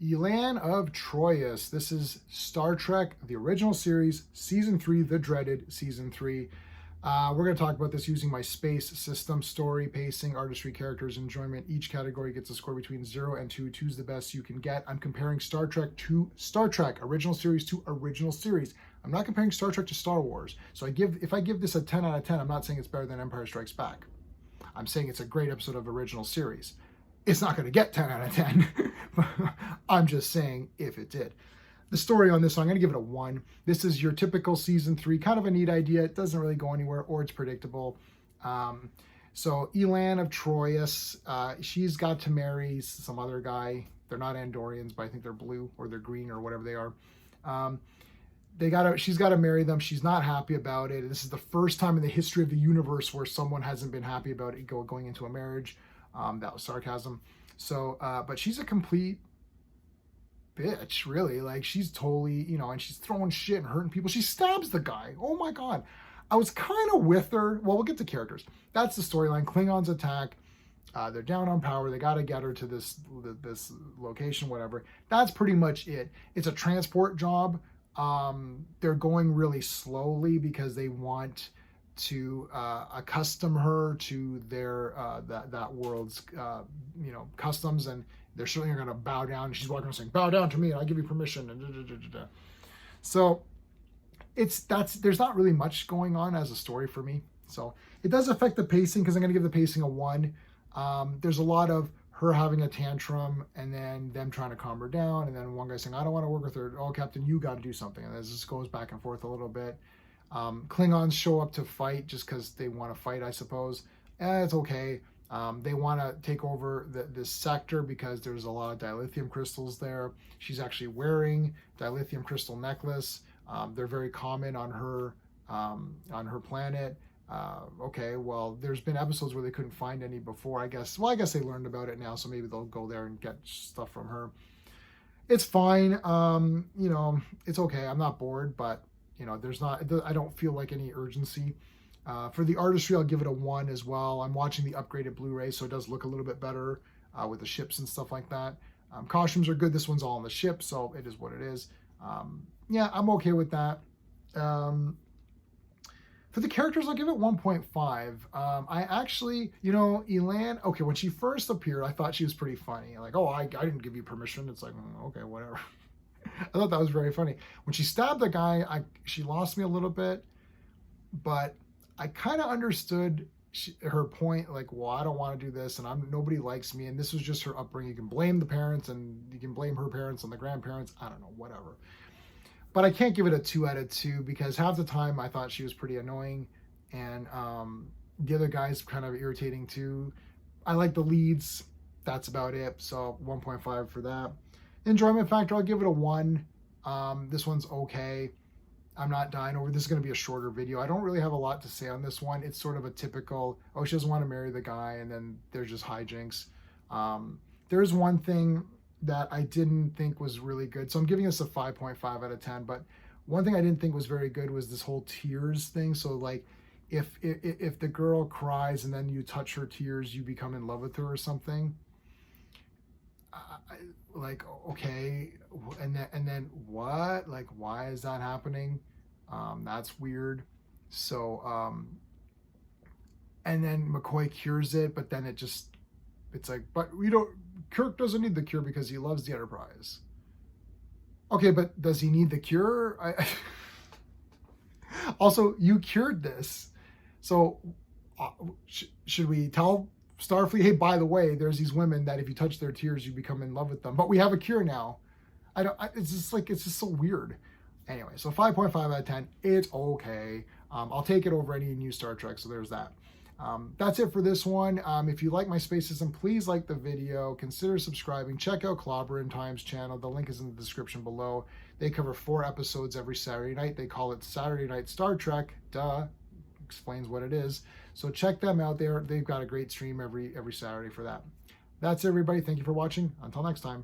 Elaan of Troyius. This is Star Trek, the original series, Season 3, the dreaded Season 3. We're going to talk about this using my space system: story, pacing, artistry, characters, enjoyment. Each category gets a score between 0 and 2. 2 is the best you can get. I'm comparing Star Trek to Star Trek, original series to original series. I'm not comparing Star Trek to Star Wars. So if I give this a 10 out of 10, I'm not saying it's better than Empire Strikes Back. I'm saying it's a great episode of original series. It's not going to get 10 out of 10. I'm just saying if it did. The story on this one, I'm going to give it a 1. This is your typical Season 3, kind of a neat idea. It doesn't really go anywhere, or it's predictable. So Elaan of Troyius, she's got to marry some other guy. They're not Andorians, but I think they're blue or they're green or whatever they are. She's got to marry them. She's not happy about it. This is the first time in the history of the universe where someone hasn't been happy about it going into a marriage. That was sarcasm. So, but she's a complete bitch, really. Like, she's totally, and she's throwing shit and hurting people. She stabs the guy. Oh my God. I was kind of with her. Well, we'll get to characters. That's the storyline. Klingons attack. They're down on power. They got to get her to this location, whatever. That's pretty much it. It's a transport job. They're going really slowly because they want to accustom her to their that world's customs, and they're certainly going to bow down. And she's walking around saying, "Bow down to me, and I give you permission." And so there's not really much going on as a story for me. So it does affect the pacing because I'm going to give the pacing a 1. There's a lot of her having a tantrum and then them trying to calm her down, and then one guy saying, "I don't want to work with her." "Oh, Captain, you got to do something." And this just goes back and forth a little bit. Klingons show up to fight just because they want to fight, I suppose. It's okay. They want to take over this sector because there's a lot of dilithium crystals there. She's actually wearing dilithium crystal necklace. They're very common on her planet. Okay, well, there's been episodes where they couldn't find any before, I guess. Well, I guess they learned about it now, so maybe they'll go there and get stuff from her. It's fine. It's okay. I'm not bored, but I don't feel like any urgency. For the artistry, I'll give it a 1 as well. I'm watching the upgraded Blu-ray, so it does look a little bit better with the ships and stuff like that. Costumes are good. This one's all on the ship, so it is what it is. Yeah, I'm okay with that. For the characters, I'll give it 1.5. I actually, Elaan, okay, when she first appeared, I thought she was pretty funny. Like, "Oh, I didn't give you permission." It's like, okay, whatever. I thought that was very funny. When she stabbed the guy, she lost me a little bit, but I kind of understood her point. Like, well, I don't want to do this, and nobody likes me, and this was just her upbringing. You can blame the parents, and you can blame her parents and the grandparents. I don't know, whatever. But I can't give it a 2 out of 2 because half the time I thought she was pretty annoying, and the other guy's kind of irritating too. I like the leads. That's about it. So 1.5 for that. Enjoyment factor, I'll give it a 1. This one's okay. I'm not dying over. This is going to be a shorter video. I don't really have a lot to say on this one. It's sort of a typical, oh, she doesn't want to marry the guy, and then there's just hijinks. There's one thing that I didn't think was really good. So I'm giving this a 5.5 out of 10. But one thing I didn't think was very good was this whole tears thing. So like if the girl cries and then you touch her tears, you become in love with her or something. Like, okay, and then what? Like, why is that happening? That's weird. So, and then McCoy cures it, but then it's like, but Kirk doesn't need the cure because he loves the Enterprise. Okay, but does he need the cure? Also, you cured this. So, should we tell Starfleet, hey, by the way, there's these women that if you touch their tears, you become in love with them, but we have a cure now? It's just so weird. Anyway, so 5.5 out of 10, it's okay. I'll take it over any new Star Trek, so there's that. That's it for this one. If you like my space system, please like the video, consider subscribing, check out Clobberin Times channel. The link is in the description below. They cover 4 episodes every Saturday night. They call it Saturday Night Star Trek. Duh. Explains what it is. So check them out there. They've got a great stream every Saturday for that. That's it, everybody. Thank you for watching. Until next time.